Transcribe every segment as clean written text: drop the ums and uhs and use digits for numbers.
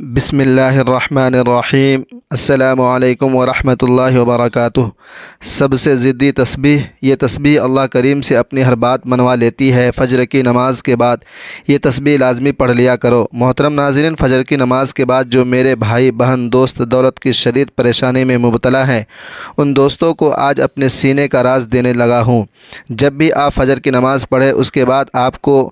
بسم اللہ الرحمن الرحیم۔ السلام علیکم ورحمۃ اللہ وبرکاتہ۔ سب سے ضدی تسبیح، یہ تسبیح اللہ کریم سے اپنی ہر بات منوا لیتی ہے۔ فجر کی نماز کے بعد یہ تسبیح لازمی پڑھ لیا کرو۔ محترم ناظرین، فجر کی نماز کے بعد جو میرے بھائی بہن دوست دولت کی شدید پریشانی میں مبتلا ہیں، ان دوستوں کو آج اپنے سینے کا راز دینے لگا ہوں۔ جب بھی آپ فجر کی نماز پڑھیں، اس کے بعد آپ کو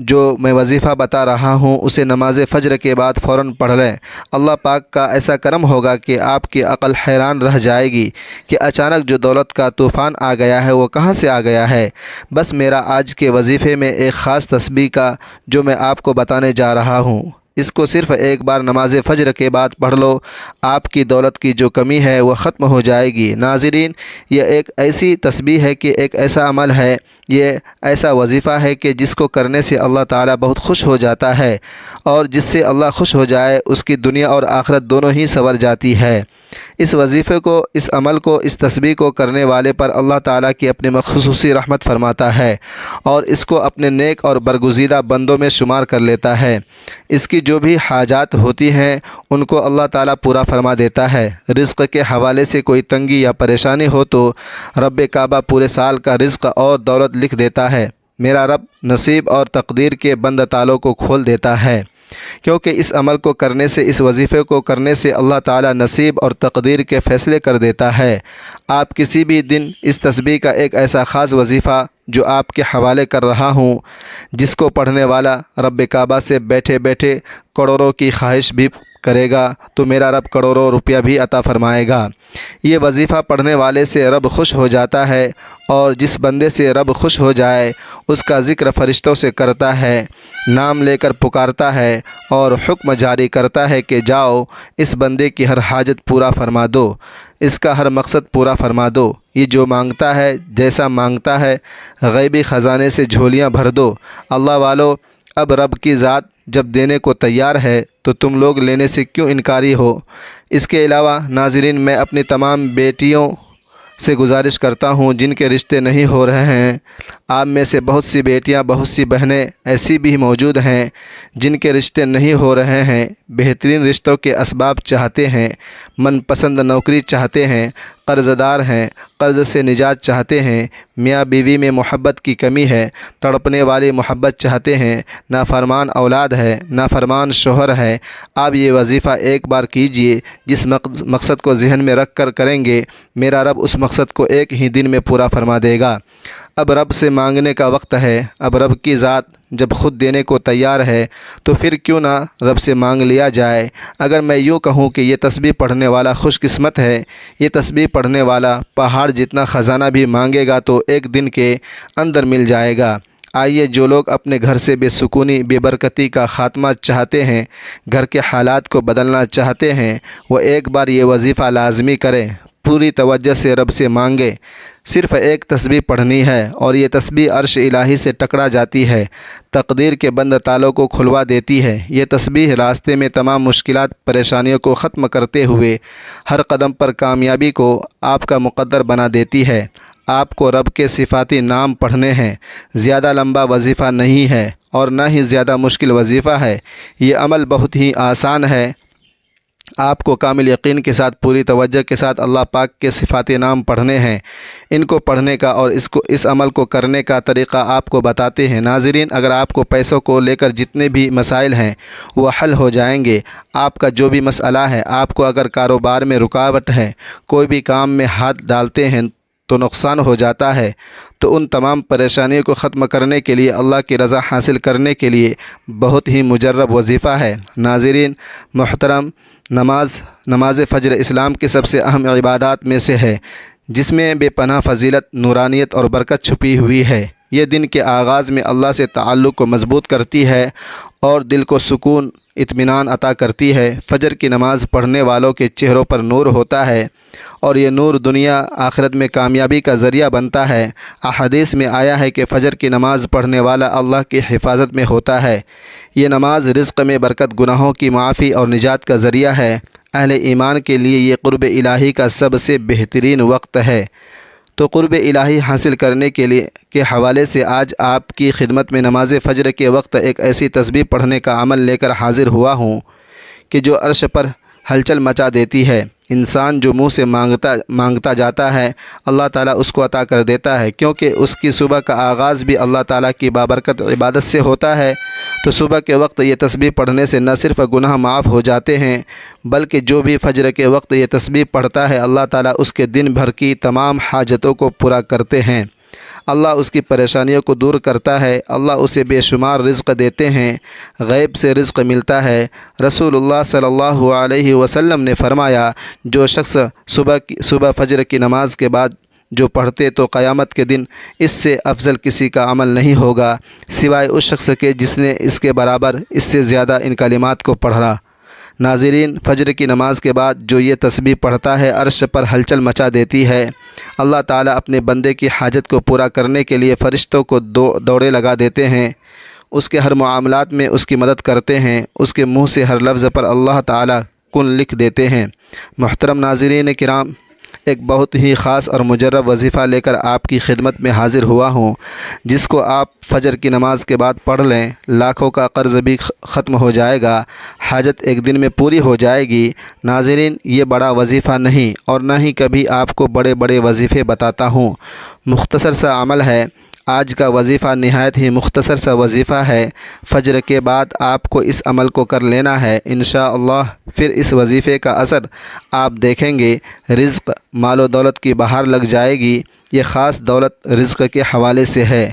جو میں وظیفہ بتا رہا ہوں اسے نماز فجر کے بعد فوراً پڑھ لیں۔ اللہ پاک کا ایسا کرم ہوگا کہ آپ کی عقل حیران رہ جائے گی کہ اچانک جو دولت کا طوفان آ گیا ہے وہ کہاں سے آ گیا ہے۔ بس میرا آج کے وظیفے میں ایک خاص تسبیح کا جو میں آپ کو بتانے جا رہا ہوں، اس کو صرف ایک بار نماز فجر کے بعد پڑھ لو، آپ کی دولت کی جو کمی ہے وہ ختم ہو جائے گی۔ ناظرین، یہ ایک ایسی تسبیح ہے کہ ایک ایسا عمل ہے، یہ ایسا وظیفہ ہے کہ جس کو کرنے سے اللہ تعالیٰ بہت خوش ہو جاتا ہے، اور جس سے اللہ خوش ہو جائے اس کی دنیا اور آخرت دونوں ہی سنور جاتی ہے۔ اس وظیفے کو، اس عمل کو، اس تسبیح کو کرنے والے پر اللہ تعالیٰ کی اپنی خصوصی رحمت فرماتا ہے اور اس کو اپنے نیک اور برگزیدہ بندوں میں شمار کر لیتا ہے۔ اس کی جو بھی حاجات ہوتی ہیں ان کو اللہ تعالیٰ پورا فرما دیتا ہے۔ رزق کے حوالے سے کوئی تنگی یا پریشانی ہو تو رب کعبہ پورے سال کا رزق اور دولت لکھ دیتا ہے۔ میرا رب نصیب اور تقدیر کے بند تالوں کو کھول دیتا ہے، کیونکہ اس عمل کو کرنے سے، اس وظیفے کو کرنے سے اللہ تعالیٰ نصیب اور تقدیر کے فیصلے کر دیتا ہے۔ آپ کسی بھی دن اس تسبیح کا ایک ایسا خاص وظیفہ جو آپ کے حوالے کر رہا ہوں، جس کو پڑھنے والا رب کعبہ سے بیٹھے بیٹھے کروڑوں کی خواہش بھی کرے گا تو میرا رب کروڑوں روپیہ بھی عطا فرمائے گا۔ یہ وظیفہ پڑھنے والے سے رب خوش ہو جاتا ہے، اور جس بندے سے رب خوش ہو جائے اس کا ذکر فرشتوں سے کرتا ہے، نام لے کر پکارتا ہے اور حکم جاری کرتا ہے کہ جاؤ اس بندے کی ہر حاجت پورا فرما دو، اس کا ہر مقصد پورا فرما دو۔ یہ جو مانگتا ہے، جیسا مانگتا ہے، غیبی خزانے سے جھولیاں بھر دو۔ اللہ والو، اب رب کی ذات جب دینے کو تیار ہے تو تم لوگ لینے سے کیوں انکاری ہو؟ اس کے علاوہ ناظرین، میں اپنی تمام بیٹیوں سے گزارش کرتا ہوں جن کے رشتے نہیں ہو رہے ہیں، آپ میں سے بہت سی بیٹیاں، بہت سی بہنیں ایسی بھی موجود ہیں جن کے رشتے نہیں ہو رہے ہیں، بہترین رشتوں کے اسباب چاہتے ہیں، من پسند نوکری چاہتے ہیں، قرض دار ہیں، قرض سے نجات چاہتے ہیں، میاں بیوی میں محبت کی کمی ہے، تڑپنے والی محبت چاہتے ہیں، نافرمان اولاد ہے، نافرمان شوہر ہے، آپ یہ وظیفہ ایک بار کیجئے۔ جس مقصد کو ذہن میں رکھ کر کریں گے، میرا رب اس مقصد کو ایک ہی دن میں پورا فرما دے گا۔ اب رب سے مانگنے کا وقت ہے۔ اب رب کی ذات جب خود دینے کو تیار ہے تو پھر کیوں نہ رب سے مانگ لیا جائے۔ اگر میں یوں کہوں کہ یہ تسبیح پڑھنے والا خوش قسمت ہے، یہ تسبیح پڑھنے والا پہاڑ جتنا خزانہ بھی مانگے گا تو ایک دن کے اندر مل جائے گا۔ آئیے، جو لوگ اپنے گھر سے بے سکونی، بے برکتی کا خاتمہ چاہتے ہیں، گھر کے حالات کو بدلنا چاہتے ہیں، وہ ایک بار یہ وظیفہ لازمی کریں، پوری توجہ سے رب سے مانگیں۔ صرف ایک تسبیح پڑھنی ہے اور یہ تسبیح عرش الہی سے ٹکرا جاتی ہے، تقدیر کے بند تالوں کو کھلوا دیتی ہے۔ یہ تسبیح راستے میں تمام مشکلات، پریشانیوں کو ختم کرتے ہوئے ہر قدم پر کامیابی کو آپ کا مقدر بنا دیتی ہے۔ آپ کو رب کے صفاتی نام پڑھنے ہیں۔ زیادہ لمبا وظیفہ نہیں ہے اور نہ ہی زیادہ مشکل وظیفہ ہے۔ یہ عمل بہت ہی آسان ہے۔ آپ کو کامل یقین کے ساتھ، پوری توجہ کے ساتھ اللہ پاک کے صفاتی نام پڑھنے ہیں۔ ان کو پڑھنے کا اور اس عمل کو کرنے کا طریقہ آپ کو بتاتے ہیں۔ ناظرین، اگر آپ کو پیسوں کو لے کر جتنے بھی مسائل ہیں وہ حل ہو جائیں گے۔ آپ کا جو بھی مسئلہ ہے، آپ کو اگر کاروبار میں رکاوٹ ہے، کوئی بھی کام میں ہاتھ ڈالتے ہیں تو نقصان ہو جاتا ہے، تو ان تمام پریشانیوں کو ختم کرنے کے لیے، اللہ کی رضا حاصل کرنے کے لیے بہت ہی مجرب وظیفہ ہے۔ ناظرین محترم، نماز فجر اسلام کی سب سے اہم عبادات میں سے ہے، جس میں بے پناہ فضیلت، نورانیت اور برکت چھپی ہوئی ہے۔ یہ دن کے آغاز میں اللہ سے تعلق کو مضبوط کرتی ہے اور دل کو سکون، اطمینان عطا کرتی ہے۔ فجر کی نماز پڑھنے والوں کے چہروں پر نور ہوتا ہے اور یہ نور دنیا آخرت میں کامیابی کا ذریعہ بنتا ہے۔ احادیث میں آیا ہے کہ فجر کی نماز پڑھنے والا اللہ کی حفاظت میں ہوتا ہے۔ یہ نماز رزق میں برکت، گناہوں کی معافی اور نجات کا ذریعہ ہے۔ اہل ایمان کے لیے یہ قرب الہی کا سب سے بہترین وقت ہے۔ تو قرب الہی حاصل کرنے کے حوالے سے آج آپ کی خدمت میں نماز فجر کے وقت ایک ایسی تسبیح پڑھنے کا عمل لے کر حاضر ہوا ہوں کہ جو عرش پر ہلچل مچا دیتی ہے۔ انسان جو منہ سے مانگتا جاتا ہے اللہ تعالیٰ اس کو عطا کر دیتا ہے، کیونکہ اس کی صبح کا آغاز بھی اللہ تعالیٰ کی بابرکت عبادت سے ہوتا ہے۔ تو صبح کے وقت یہ تسبیح پڑھنے سے نہ صرف گناہ معاف ہو جاتے ہیں، بلکہ جو بھی فجر کے وقت یہ تسبیح پڑھتا ہے اللہ تعالیٰ اس کے دن بھر کی تمام حاجتوں کو پورا کرتے ہیں۔ اللہ اس کی پریشانیوں کو دور کرتا ہے، اللہ اسے بے شمار رزق دیتے ہیں، غیب سے رزق ملتا ہے۔ رسول اللہ صلی اللہ علیہ وسلم نے فرمایا، جو شخص صبح فجر کی نماز کے بعد جو پڑھتے تو قیامت کے دن اس سے افضل کسی کا عمل نہیں ہوگا سوائے اس شخص کے جس نے اس کے برابر اس سے زیادہ ان کلمات کو پڑھا۔ ناظرین، فجر کی نماز کے بعد جو یہ تسبیح پڑھتا ہے عرش پر ہلچل مچا دیتی ہے۔ اللہ تعالیٰ اپنے بندے کی حاجت کو پورا کرنے کے لیے فرشتوں کو دوڑے لگا دیتے ہیں، اس کے ہر معاملات میں اس کی مدد کرتے ہیں، اس کے منہ سے ہر لفظ پر اللہ تعالیٰ کن لکھ دیتے ہیں۔ محترم ناظرین کرام، ایک بہت ہی خاص اور مجرب وظیفہ لے کر آپ کی خدمت میں حاضر ہوا ہوں، جس کو آپ فجر کی نماز کے بعد پڑھ لیں، لاکھوں کا قرض بھی ختم ہو جائے گا، حاجت ایک دن میں پوری ہو جائے گی۔ ناظرین، یہ بڑا وظیفہ نہیں اور نہ ہی کبھی آپ کو بڑے بڑے وظیفے بتاتا ہوں، مختصر سا عمل ہے۔ آج کا وظیفہ نہایت ہی مختصر سا وظیفہ ہے۔ فجر کے بعد آپ کو اس عمل کو کر لینا ہے، انشاءاللہ پھر اس وظیفے کا اثر آپ دیکھیں گے، رزق، مال و دولت کی بہار لگ جائے گی۔ یہ خاص دولت رزق کے حوالے سے ہے،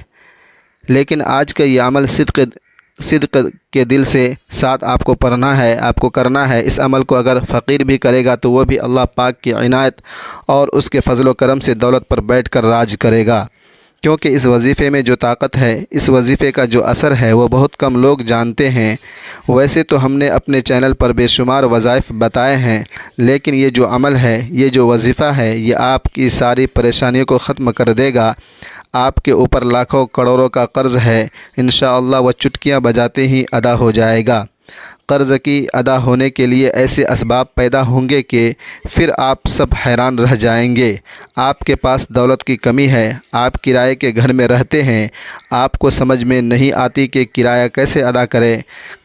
لیکن آج کا یہ عمل صدق کے دل سے ساتھ آپ کو پڑھنا ہے، آپ کو کرنا ہے۔ اس عمل کو اگر فقیر بھی کرے گا تو وہ بھی اللہ پاک کی عنایت اور اس کے فضل و کرم سے دولت پر بیٹھ کر راج کرے گا، کیونکہ اس وظیفے میں جو طاقت ہے، اس وظیفے کا جو اثر ہے وہ بہت کم لوگ جانتے ہیں۔ ویسے تو ہم نے اپنے چینل پر بے شمار وظائف بتائے ہیں، لیکن یہ جو عمل ہے، یہ جو وظیفہ ہے، یہ آپ کی ساری پریشانیوں کو ختم کر دے گا۔ آپ کے اوپر لاکھوں کروڑوں کا قرض ہے، انشاءاللہ وہ چٹکیاں بجاتے ہی ادا ہو جائے گا۔ قرض کی ادا ہونے کے لیے ایسے اسباب پیدا ہوں گے کہ پھر آپ سب حیران رہ جائیں گے۔ آپ کے پاس دولت کی کمی ہے، آپ کرائے کے گھر میں رہتے ہیں، آپ کو سمجھ میں نہیں آتی کہ کرایہ کیسے ادا کریں،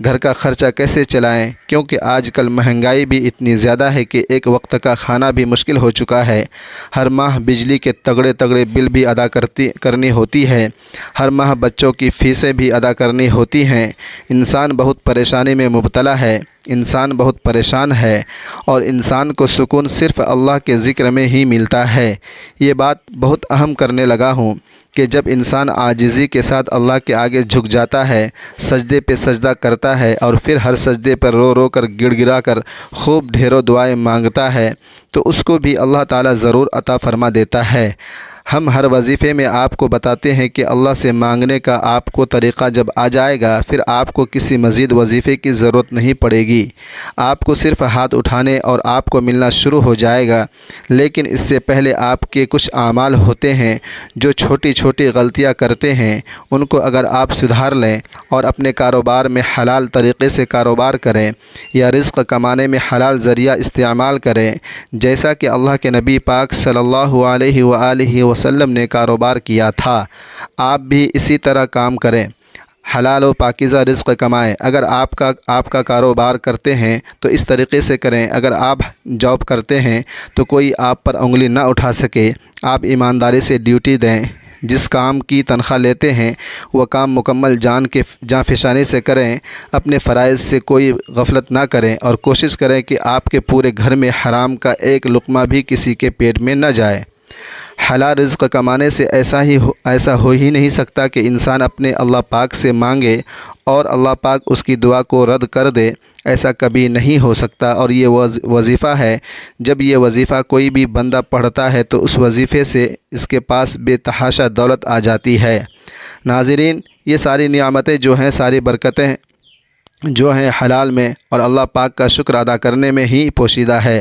گھر کا خرچہ کیسے چلائیں، کیونکہ آج کل مہنگائی بھی اتنی زیادہ ہے کہ ایک وقت کا کھانا بھی مشکل ہو چکا ہے۔ ہر ماہ بجلی کے تگڑے بل بھی ادا کرنی ہوتی ہے، ہر ماہ بچوں کی فیسیں بھی ادا کرنی ہوتی ہیں۔ انسان بہت پریشانی میں مبتلا ہے، انسان بہت پریشان ہے، اور انسان کو سکون صرف اللہ کے ذکر میں ہی ملتا ہے۔ یہ بات بہت اہم کرنے لگا ہوں کہ جب انسان عاجزی کے ساتھ اللہ کے آگے جھک جاتا ہے، سجدے پہ سجدہ کرتا ہے اور پھر ہر سجدے پر رو رو کر گڑ گڑا کر خوب ڈھیروں دعائیں مانگتا ہے، تو اس کو بھی اللہ تعالیٰ ضرور عطا فرما دیتا ہے۔ ہم ہر وظیفے میں آپ کو بتاتے ہیں کہ اللہ سے مانگنے کا آپ کو طریقہ جب آ جائے گا پھر آپ کو کسی مزید وظیفے کی ضرورت نہیں پڑے گی، آپ کو صرف ہاتھ اٹھانے اور آپ کو ملنا شروع ہو جائے گا۔ لیکن اس سے پہلے آپ کے کچھ اعمال ہوتے ہیں جو چھوٹی چھوٹی غلطیاں کرتے ہیں، ان کو اگر آپ سدھار لیں اور اپنے کاروبار میں حلال طریقے سے کاروبار کریں یا رزق کمانے میں حلال ذریعہ استعمال کریں، جیسا کہ اللہ کے نبی پاک صلی اللہ علیہ وآلہ وسلم نے کاروبار کیا تھا، آپ بھی اسی طرح کام کریں، حلال و پاکیزہ رزق کمائیں۔ اگر آپ کا کاروبار کرتے ہیں تو اس طریقے سے کریں، اگر آپ جاب کرتے ہیں تو کوئی آپ پر انگلی نہ اٹھا سکے، آپ ایمانداری سے ڈیوٹی دیں، جس کام کی تنخواہ لیتے ہیں وہ کام مکمل جان فشانی سے کریں، اپنے فرائض سے کوئی غفلت نہ کریں، اور کوشش کریں کہ آپ کے پورے گھر میں حرام کا ایک لقمہ بھی کسی کے پیٹ میں نہ جائے۔ حلال رزق کمانے سے ایسا ہو ہی نہیں سکتا کہ انسان اپنے اللہ پاک سے مانگے اور اللہ پاک اس کی دعا کو رد کر دے، ایسا کبھی نہیں ہو سکتا۔ اور یہ وظیفہ ہے، جب یہ وظیفہ کوئی بھی بندہ پڑھتا ہے تو اس وظیفے سے اس کے پاس بے تحاشا دولت آ جاتی ہے۔ ناظرین، یہ ساری نعمتیں جو ہیں، ساری برکتیں جو ہیں حلال میں اور اللہ پاک کا شکر ادا کرنے میں ہی پوشیدہ ہے۔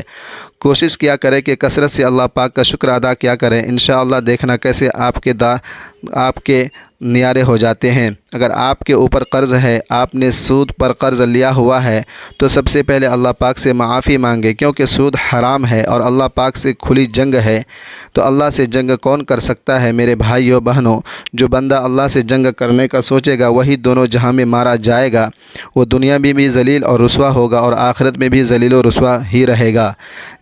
کوشش کیا کریں کہ کثرت سے اللہ پاک کا شکر ادا کیا کریں، انشاءاللہ دیکھنا کیسے آپ کے نیارے ہو جاتے ہیں۔ اگر آپ کے اوپر قرض ہے، آپ نے سود پر قرض لیا ہوا ہے، تو سب سے پہلے اللہ پاک سے معافی مانگے، کیونکہ سود حرام ہے اور اللہ پاک سے کھلی جنگ ہے۔ تو اللہ سے جنگ کون کر سکتا ہے میرے بھائیوں بہنوں؟ جو بندہ اللہ سے جنگ کرنے کا سوچے گا وہی دونوں جہاں میں مارا جائے گا، وہ دنیا میں بھی ذلیل اور رسوا ہوگا اور آخرت میں بھی ذلیل و رسوا ہی رہے گا۔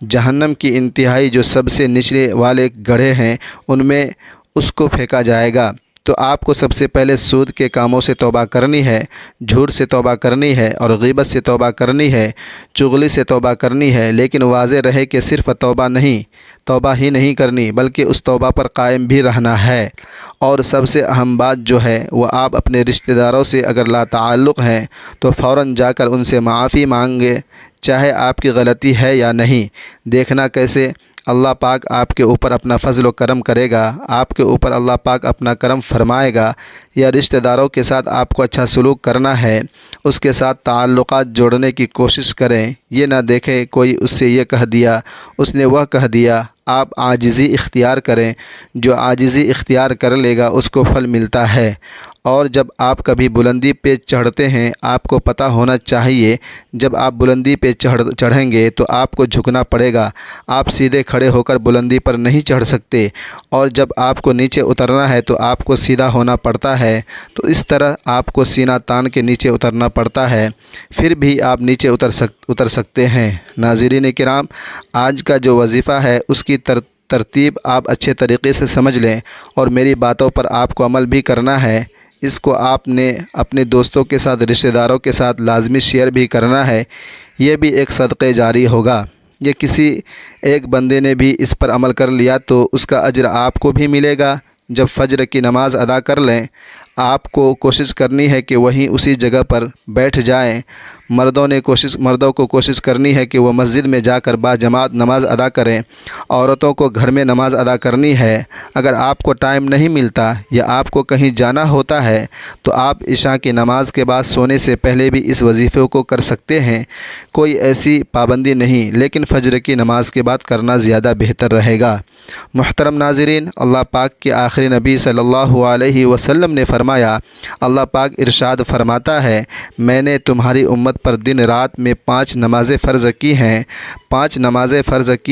جہنم کی انتہائی جو سب سے نچلے والے گڑھے ہیں ان میں اس کو پھینکا جائے گا۔ تو آپ کو سب سے پہلے سود کے کاموں سے توبہ کرنی ہے، جھوٹ سے توبہ کرنی ہے اور غیبت سے توبہ کرنی ہے، چغلی سے توبہ کرنی ہے، لیکن واضح رہے کہ صرف توبہ ہی نہیں کرنی بلکہ اس توبہ پر قائم بھی رہنا ہے۔ اور سب سے اہم بات جو ہے وہ آپ اپنے رشتہ داروں سے اگر لا تعلق ہیں تو فوراً جا کر ان سے معافی مانگے، چاہے آپ کی غلطی ہے یا نہیں۔ دیکھنا کیسے اللہ پاک آپ کے اوپر اپنا فضل و کرم کرے گا، آپ کے اوپر اللہ پاک اپنا کرم فرمائے گا۔ یا رشتہ داروں کے ساتھ آپ کو اچھا سلوک کرنا ہے، اس کے ساتھ تعلقات جوڑنے کی کوشش کریں، یہ نہ دیکھیں کوئی اس سے یہ کہہ دیا، اس نے وہ کہہ دیا۔ آپ عاجزی اختیار کریں، جو عاجزی اختیار کر لے گا اس کو پھل ملتا ہے۔ اور جب آپ کبھی بلندی پہ چڑھتے ہیں آپ کو پتہ ہونا چاہیے، جب آپ بلندی پہ چڑھیں گے تو آپ کو جھکنا پڑے گا، آپ سیدھے کھڑے ہو کر بلندی پر نہیں چڑھ سکتے، اور جب آپ کو نیچے اترنا ہے تو آپ کو سیدھا ہونا پڑتا ہے، تو اس طرح آپ کو سینہ تان کے نیچے اترنا پڑتا ہے، پھر بھی آپ نیچے اتر سکتے ہیں۔ ناظرین کرام، آج کا جو وظیفہ ہے اس کی ترتیب آپ اچھے طریقے سے سمجھ لیں اور میری باتوں پر آپ کو عمل بھی کرنا ہے۔ اس کو آپ نے اپنے دوستوں کے ساتھ، رشتہ داروں کے ساتھ لازمی شیئر بھی کرنا ہے، یہ بھی ایک صدقہ جاری ہوگا۔ یہ کسی ایک بندے نے بھی اس پر عمل کر لیا تو اس کا اجر آپ کو بھی ملے گا۔ جب فجر کی نماز ادا کر لیں، آپ کو کوشش کرنی ہے کہ وہیں اسی جگہ پر بیٹھ جائیں۔ مردوں کو کوشش کرنی ہے کہ وہ مسجد میں جا کر باجماعت نماز ادا کریں، عورتوں کو گھر میں نماز ادا کرنی ہے۔ اگر آپ کو ٹائم نہیں ملتا یا آپ کو کہیں جانا ہوتا ہے تو آپ عشاء کی نماز کے بعد سونے سے پہلے بھی اس وظیفے کو کر سکتے ہیں، کوئی ایسی پابندی نہیں، لیکن فجر کی نماز کے بعد کرنا زیادہ بہتر رہے گا۔ محترم ناظرین، اللہ پاک کے آخری نبی صلی اللہ علیہ وسلم نے فرمایا، اللہ پاک ارشاد فرماتا ہے، میں نے تمہاری امت پر دن رات میں 5 نمازیں فرض کی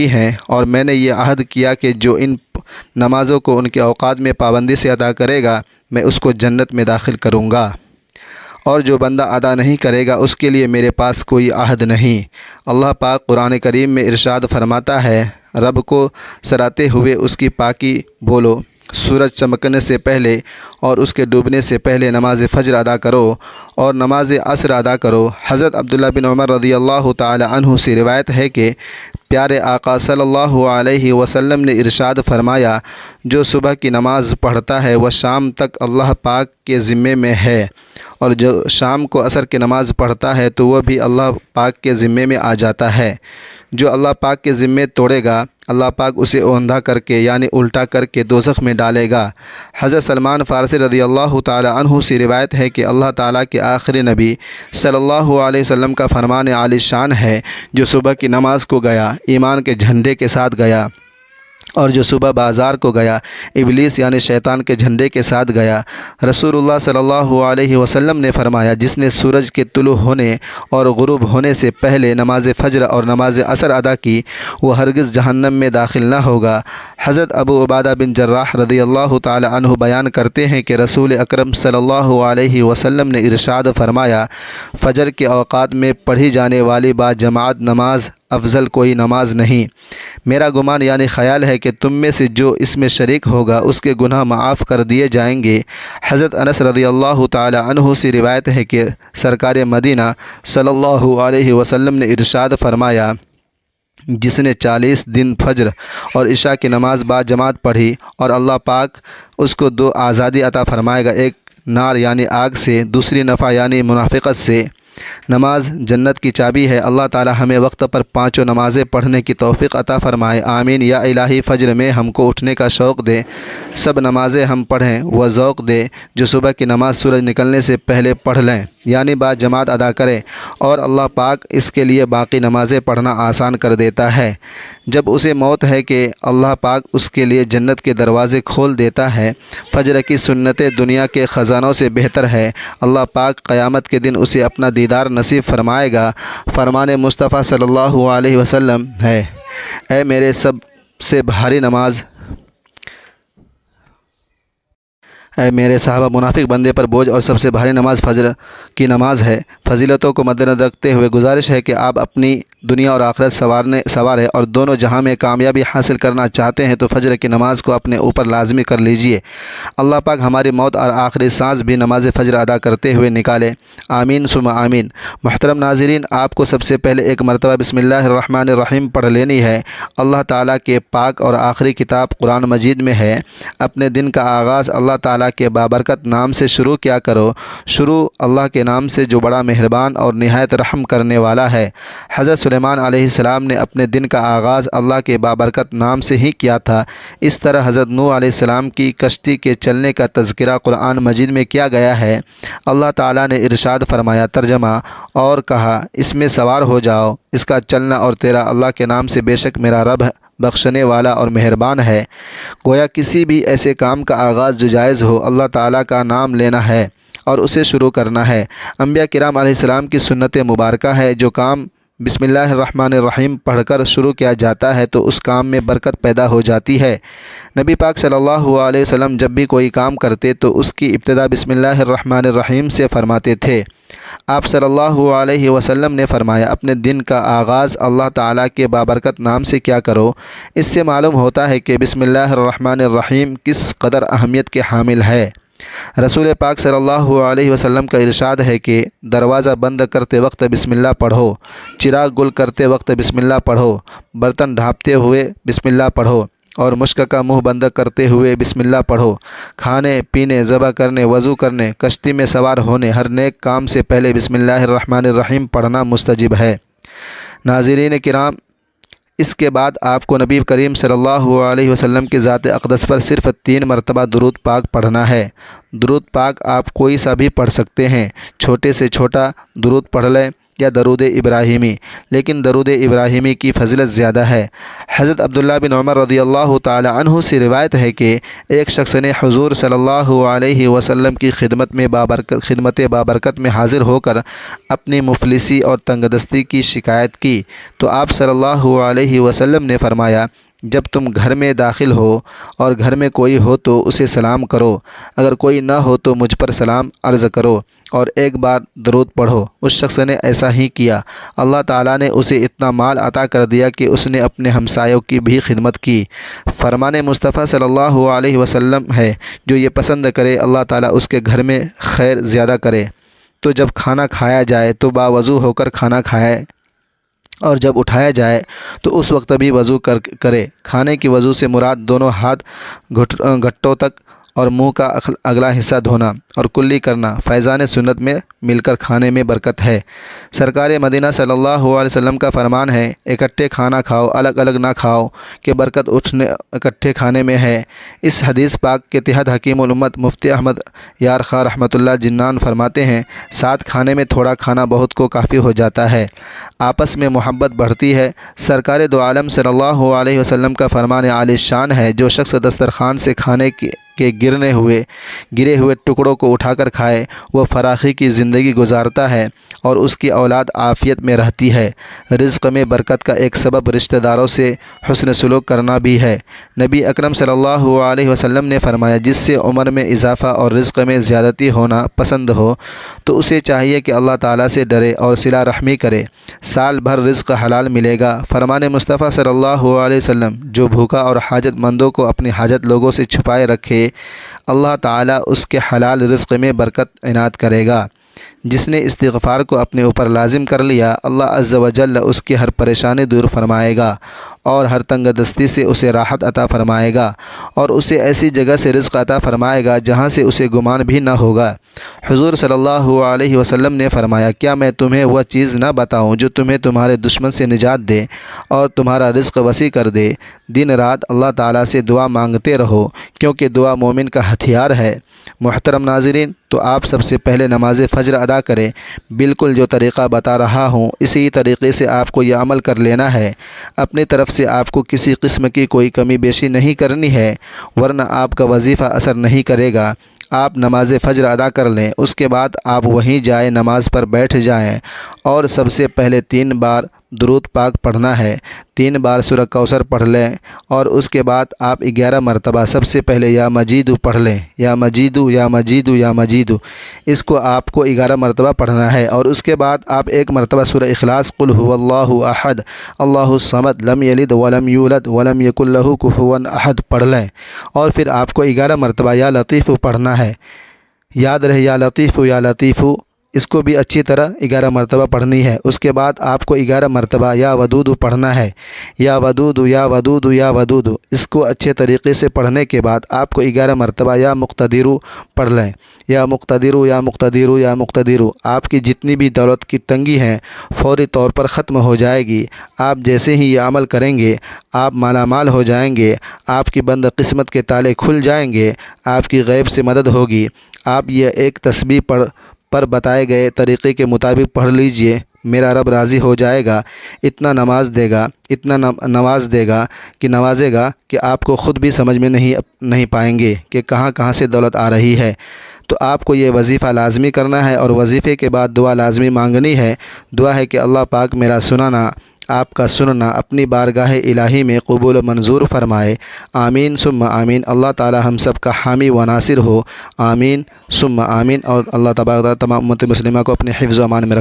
ہیں، اور میں نے یہ عہد کیا کہ جو ان نمازوں کو ان کے اوقات میں پابندی سے ادا کرے گا میں اس کو جنت میں داخل کروں گا، اور جو بندہ ادا نہیں کرے گا اس کے لیے میرے پاس کوئی عہد نہیں۔ اللہ پاک قرآن کریم میں ارشاد فرماتا ہے، رب کو سراتے ہوئے اس کی پاکی بولو، سورج چمکنے سے پہلے اور اس کے ڈوبنے سے پہلے نماز فجر ادا کرو اور نماز عصر ادا کرو۔ حضرت عبداللہ بن عمر رضی اللہ تعالی عنہ سے روایت ہے کہ پیارے آقا صلی اللہ علیہ وسلم نے ارشاد فرمایا، جو صبح کی نماز پڑھتا ہے وہ شام تک اللہ پاک کے ذمے میں ہے، اور جو شام کو عصر کی نماز پڑھتا ہے تو وہ بھی اللہ پاک کے ذمے میں آ جاتا ہے۔ جو اللہ پاک کے ذمے توڑے گا اللہ پاک اسے اوندھا کر کے یعنی الٹا کر کے دوزخ میں ڈالے گا۔ حضرت سلمان فارسی رضی اللہ تعالی عنہ سے روایت ہے کہ اللہ تعالیٰ کے آخری نبی صلی اللہ علیہ وسلم کا فرمان عالی شان ہے، جو صبح کی نماز کو گیا ایمان کے جھنڈے کے ساتھ گیا، اور جو صبح بازار کو گیا ابلیس یعنی شیطان کے جھنڈے کے ساتھ گیا۔ رسول اللہ صلی اللہ علیہ وسلم نے فرمایا، جس نے سورج کے طلوع ہونے اور غروب ہونے سے پہلے نماز فجر اور نماز عصر ادا کی وہ ہرگز جہنم میں داخل نہ ہوگا۔ حضرت ابو عبادہ بن جراح رضی اللہ تعالی عنہ بیان کرتے ہیں کہ رسول اکرم صلی اللہ علیہ وسلم نے ارشاد فرمایا، فجر کے اوقات میں پڑھی جانے والی باجماعت نماز افضل کوئی نماز نہیں۔ میرا گمان یعنی خیال ہے کہ تم میں سے جو اس میں شریک ہوگا اس کے گناہ معاف کر دیے جائیں گے۔ حضرت انس رضی اللہ تعالی عنہ سے روایت ہے کہ سرکار مدینہ صلی اللہ علیہ وسلم نے ارشاد فرمایا، جس نے 40 دن فجر اور عشاء کی نماز باجماعت پڑھی اور اللہ پاک اس کو 2 آزادی عطا فرمائے گا، ایک نار یعنی آگ سے، دوسری نفع یعنی منافقت سے۔ نماز جنت کی چابی ہے۔ اللہ تعالی ہمیں وقت پر 5 نمازیں پڑھنے کی توفیق عطا فرمائے، آمین یا الہی۔ فجر میں ہم کو اٹھنے کا شوق دے، سب نمازیں ہم پڑھیں وہ ذوق دے، جو صبح کی نماز سورج نکلنے سے پہلے پڑھ لیں۔ یعنی باجماعت ادا کرے، اور اللہ پاک اس کے لیے باقی نمازیں پڑھنا آسان کر دیتا ہے۔ جب اسے موت ہے کہ اللہ پاک اس کے لیے جنت کے دروازے کھول دیتا ہے۔ فجر کی سنتیں دنیا کے خزانوں سے بہتر ہے۔ اللہ پاک قیامت کے دن اسے اپنا دیدار نصیب فرمائے گا۔ فرمان مصطفیٰ صلی اللہ علیہ وسلم ہے، اے میرے سب سے بھاری نماز، اے میرے صحابہ، منافق بندے پر بوجھ اور سب سے بھاری نماز فجر کی نماز ہے۔ فضیلتوں کو مد نظر رکھتے ہوئے گزارش ہے کہ آپ اپنی دنیا اور آخرت سنواریں اور دونوں جہاں میں کامیابی حاصل کرنا چاہتے ہیں تو فجر کی نماز کو اپنے اوپر لازمی کر لیجئے۔ اللہ پاک ہماری موت اور آخری سانس بھی نماز فجر ادا کرتے ہوئے نکالے، آمین ثم آمین۔ محترم ناظرین، آپ کو سب سے پہلے ایک مرتبہ بسم اللہ الرحمن الرحیم پڑھ لینی ہے۔ اللہ تعالیٰ کے پاک اور آخری کتاب قرآن مجید میں ہے، اپنے دن کا آغاز اللہ تعالیٰ کے بابرکت نام سے شروع کیا کرو۔ شروع اللہ کے نام سے جو بڑا مہربان اور نہایت رحم کرنے والا ہے۔ حضرت سلیمان علیہ السلام نے اپنے دن کا آغاز اللہ کے بابرکت نام سے ہی کیا تھا۔ اس طرح حضرت نوح علیہ السلام کی کشتی کے چلنے کا تذکرہ قرآن مجید میں کیا گیا ہے۔ اللہ تعالیٰ نے ارشاد فرمایا، ترجمہ، اور کہا، اس میں سوار ہو جاؤ، اس کا چلنا اور تیرا اللہ کے نام سے، بے شک میرا رب بخشنے والا اور مہربان ہے۔ گویا کسی بھی ایسے کام کا آغاز جو جائز ہو، اللہ تعالیٰ کا نام لینا ہے اور اسے شروع کرنا ہے۔ انبیاء کرام علیہ السلام کی سنت مبارکہ ہے، جو کام بسم اللہ الرحمن الرحیم پڑھ کر شروع کیا جاتا ہے تو اس کام میں برکت پیدا ہو جاتی ہے۔ نبی پاک صلی اللہ علیہ وسلم جب بھی کوئی کام کرتے تو اس کی ابتدا بسم اللہ الرحمن الرحیم سے فرماتے تھے۔ آپ صلی اللہ علیہ وسلم نے فرمایا، اپنے دن کا آغاز اللہ تعالیٰ کے بابرکت نام سے کیا کرو۔ اس سے معلوم ہوتا ہے کہ بسم اللہ الرحمن الرحیم کس قدر اہمیت کے حامل ہے۔ رسول پاک صلی اللہ علیہ وسلم کا ارشاد ہے کہ دروازہ بند کرتے وقت بسم اللہ پڑھو، چراغ گل کرتے وقت بسم اللہ پڑھو، برتن ڈھانپتے ہوئے بسم اللہ پڑھو، اور مشک کا منہ بند کرتے ہوئے بسم اللہ پڑھو۔ کھانے پینے، ذبح کرنے، وضو کرنے، کشتی میں سوار ہونے، ہر نیک کام سے پہلے بسم اللہ الرحمن الرحیم پڑھنا مستجب ہے۔ ناظرین کرام، اس کے بعد آپ کو نبی کریم صلی اللہ علیہ وسلم کی ذات اقدس پر صرف 3 مرتبہ درود پاک پڑھنا ہے۔ درود پاک آپ کوئی سا بھی پڑھ سکتے ہیں، چھوٹے سے چھوٹا درود پڑھ لیں یا درود ابراہیمی، لیکن درود ابراہیمی کی فضیلت زیادہ ہے۔ حضرت عبداللہ بن عمر رضی اللہ تعالی عنہ سے روایت ہے کہ ایک شخص نے حضور صلی اللہ علیہ وسلم کی خدمت بابرکت میں حاضر ہو کر اپنی مفلسی اور تنگ دستی کی شکایت کی تو آپ صلی اللہ علیہ وسلم نے فرمایا، جب تم گھر میں داخل ہو اور گھر میں کوئی ہو تو اسے سلام کرو، اگر کوئی نہ ہو تو مجھ پر سلام عرض کرو اور ایک بار درود پڑھو۔ اس شخص نے ایسا ہی کیا۔ اللہ تعالیٰ نے اسے اتنا مال عطا کر دیا کہ اس نے اپنے ہمسایوں کی بھی خدمت کی۔ فرمان مصطفیٰ صلی اللہ علیہ وسلم ہے، جو یہ پسند کرے اللہ تعالیٰ اس کے گھر میں خیر زیادہ کرے۔ تو جب کھانا کھایا جائے تو باوضو ہو کر کھانا کھائے، اور جب اٹھایا جائے تو اس وقت بھی وضو کرے۔ کھانے کی وضو سے مراد دونوں ہاتھ گھٹوں تک اور منہ کا اگلا حصہ دھونا اور کلی کرنا فیضان سنت میں مل کر کھانے میں برکت ہے۔ سرکار مدینہ صلی اللہ علیہ وسلم کا فرمان ہے، اکٹھے کھانا کھاؤ، الگ الگ نہ کھاؤ، کہ برکت اکٹھے کھانے میں ہے۔ اس حدیث پاک کے تحت حکیم الامت مفتی احمد یار خان رحمۃ اللہ جنان فرماتے ہیں، ساتھ کھانے میں تھوڑا کھانا بہت کو کافی ہو جاتا ہے، آپس میں محبت بڑھتی ہے۔ سرکار دو عالم صلی اللہ علیہ وسلم کا فرمان عالی شان ہے، جو شخص دسترخوان سے کھانے کے گرے ہوئے ٹکڑوں کو اٹھا کر کھائے، وہ فراخی کی زندگی گزارتا ہے اور اس کی اولاد عافیت میں رہتی ہے۔ رزق میں برکت کا ایک سبب رشتہ داروں سے حسن سلوک کرنا بھی ہے۔ نبی اکرم صلی اللہ علیہ وسلم نے فرمایا، جس سے عمر میں اضافہ اور رزق میں زیادتی ہونا پسند ہو تو اسے چاہیے کہ اللہ تعالیٰ سے ڈرے اور صلہ رحمی کرے، سال بھر رزق حلال ملے گا۔ فرمان مصطفیٰ صلی اللہ علیہ وسلم، جو بھوکا اور حاجت مندوں کو اپنی حاجت لوگوں سے چھپائے رکھے، اللہ تعالیٰ اس کے حلال رزق میں برکت عنایت کرے گا۔ جس نے استغفار کو اپنے اوپر لازم کر لیا، اللہ عز و جل اس کی ہر پریشانی دور فرمائے گا اور ہر تنگ دستی سے اسے راحت عطا فرمائے گا اور اسے ایسی جگہ سے رزق عطا فرمائے گا جہاں سے اسے گمان بھی نہ ہوگا۔ حضور صلی اللہ علیہ وسلم نے فرمایا، کیا میں تمہیں وہ چیز نہ بتاؤں جو تمہیں تمہارے دشمن سے نجات دے اور تمہارا رزق وسیع کر دے؟ دن رات اللہ تعالیٰ سے دعا مانگتے رہو، کیونکہ دعا مومن کا ہتھیار ہے۔ محترم ناظرین، تو آپ سب سے پہلے نماز فجر ادا کریں۔ بالکل جو طریقہ بتا رہا ہوں اسی طریقے سے آپ کو یہ عمل کر لینا ہے۔ اپنی طرف سے آپ کو کسی قسم کی کوئی کمی بیشی نہیں کرنی ہے، ورنہ آپ کا وظیفہ اثر نہیں کرے گا۔ آپ نماز فجر ادا کر لیں، اس کے بعد آپ وہیں جائیں، نماز پر بیٹھ جائیں اور سب سے پہلے 3 بار درود پاک پڑھنا ہے۔ 3 بار سورہ کوثر پڑھ لیں اور اس کے بعد آپ 11 مرتبہ سب سے پہلے یا مجیدو پڑھ لیں، یا مجیدو یا مجیدو یا مجیدو۔ اس کو آپ کو 11 مرتبہ پڑھنا ہے اور اس کے بعد آپ 1 مرتبہ سورہ اخلاص قل هو اللہ احد اللہ الصمد لم یلد ولم یولد ولم یکن لہ کفوا احد پڑھ لیں، اور پھر آپ کو 11 مرتبہ یا لطیف پڑھنا ہے۔ یاد رہے یا لطیف، اس کو بھی اچھی طرح 11 مرتبہ پڑھنی ہے۔ اس کے بعد آپ کو 11 مرتبہ یا ودود پڑھنا ہے، یا ودود یا ودود یا ودود۔ اس کو اچھے طریقے سے پڑھنے کے بعد آپ کو 11 مرتبہ یا مقتدر پڑھ لیں، یا مقتدر یا مقتدر یا مقتدر۔ آپ کی جتنی بھی دولت کی تنگی ہے فوری طور پر ختم ہو جائے گی۔ آپ جیسے ہی یہ عمل کریں گے آپ مالا مال ہو جائیں گے، آپ کی بند قسمت کے تالے کھل جائیں گے، آپ کی غیب سے مدد ہوگی۔ آپ یہ ایک تسبیح پر بتائے گئے طریقے کے مطابق پڑھ لیجئے، میرا رب راضی ہو جائے گا، اتنا نواز دے گا کہ آپ کو خود بھی سمجھ میں نہیں پائیں گے کہ کہاں سے دولت آ رہی ہے۔ تو آپ کو یہ وظیفہ لازمی کرنا ہے اور وظیفے کے بعد دعا لازمی مانگنی ہے۔ دعا ہے کہ اللہ پاک میرا سننا، آپ کا سننا اپنی بارگاہ الہی میں قبول و منظور فرمائے۔ آمین ثم آمین۔ اللہ تعالی ہم سب کا حامی و ناصر ہو، آمین ثم آمین۔ اور اللہ تبارک و تعالی تمام امت مسلمہ کو اپنے حفظ و امان میں رکھے۔